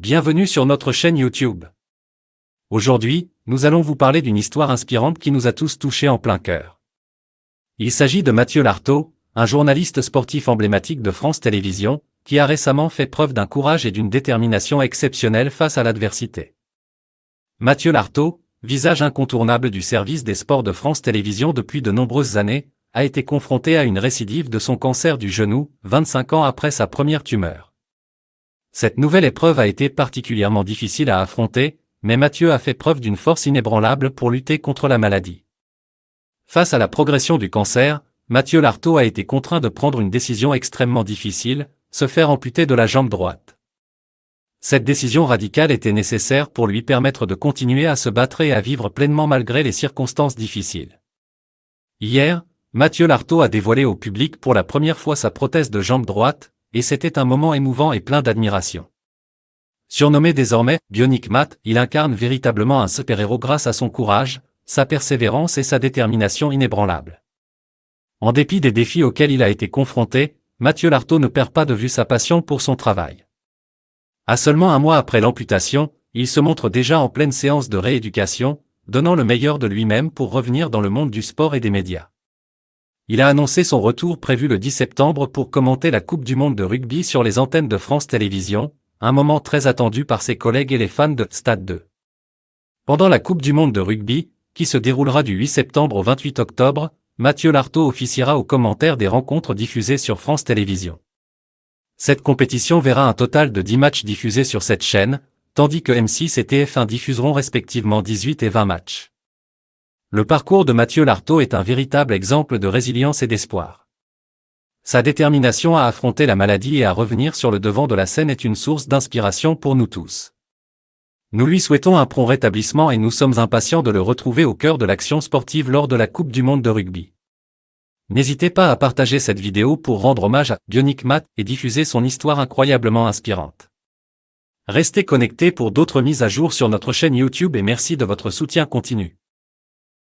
Bienvenue sur notre chaîne YouTube. Aujourd'hui, nous allons vous parler d'une histoire inspirante qui nous a tous touchés en plein cœur. Il s'agit de Mathieu Lartaud, un journaliste sportif emblématique de France Télévisions, qui a récemment fait preuve d'un courage et d'une détermination exceptionnelle face à l'adversité. Mathieu Lartaud, visage incontournable du service des sports de France Télévisions depuis de nombreuses années, a été confronté à une récidive de son cancer du genou, 25 ans après sa première tumeur. Cette nouvelle épreuve a été particulièrement difficile à affronter, mais Mathieu a fait preuve d'une force inébranlable pour lutter contre la maladie. Face à la progression du cancer, Mathieu Lartaud a été contraint de prendre une décision extrêmement difficile, se faire amputer de la jambe droite. Cette décision radicale était nécessaire pour lui permettre de continuer à se battre et à vivre pleinement malgré les circonstances difficiles. Hier, Mathieu Lartaud a dévoilé au public pour la première fois sa prothèse de jambe droite, et c'était un moment émouvant et plein d'admiration. Surnommé désormais Bionic Matt, il incarne véritablement un super-héros grâce à son courage, sa persévérance et sa détermination inébranlable. En dépit des défis auxquels il a été confronté, Mathieu Lartaud ne perd pas de vue sa passion pour son travail. À seulement un mois après l'amputation, il se montre déjà en pleine séance de rééducation, donnant le meilleur de lui-même pour revenir dans le monde du sport et des médias. Il a annoncé son retour prévu le 10 septembre pour commenter la Coupe du Monde de rugby sur les antennes de France Télévisions, un moment très attendu par ses collègues et les fans de Stade 2. Pendant la Coupe du Monde de rugby, qui se déroulera du 8 septembre au 28 octobre, Mathieu Lartaud officiera aux commentaires des rencontres diffusées sur France Télévisions. Cette compétition verra un total de 10 matchs diffusés sur cette chaîne, tandis que M6 et TF1 diffuseront respectivement 18 et 20 matchs. Le parcours de Mathieu Lartaud est un véritable exemple de résilience et d'espoir. Sa détermination à affronter la maladie et à revenir sur le devant de la scène est une source d'inspiration pour nous tous. Nous lui souhaitons un prompt rétablissement et nous sommes impatients de le retrouver au cœur de l'action sportive lors de la Coupe du Monde de rugby. N'hésitez pas à partager cette vidéo pour rendre hommage à Bionic Matt et diffuser son histoire incroyablement inspirante. Restez connectés pour d'autres mises à jour sur notre chaîne YouTube et merci de votre soutien continu.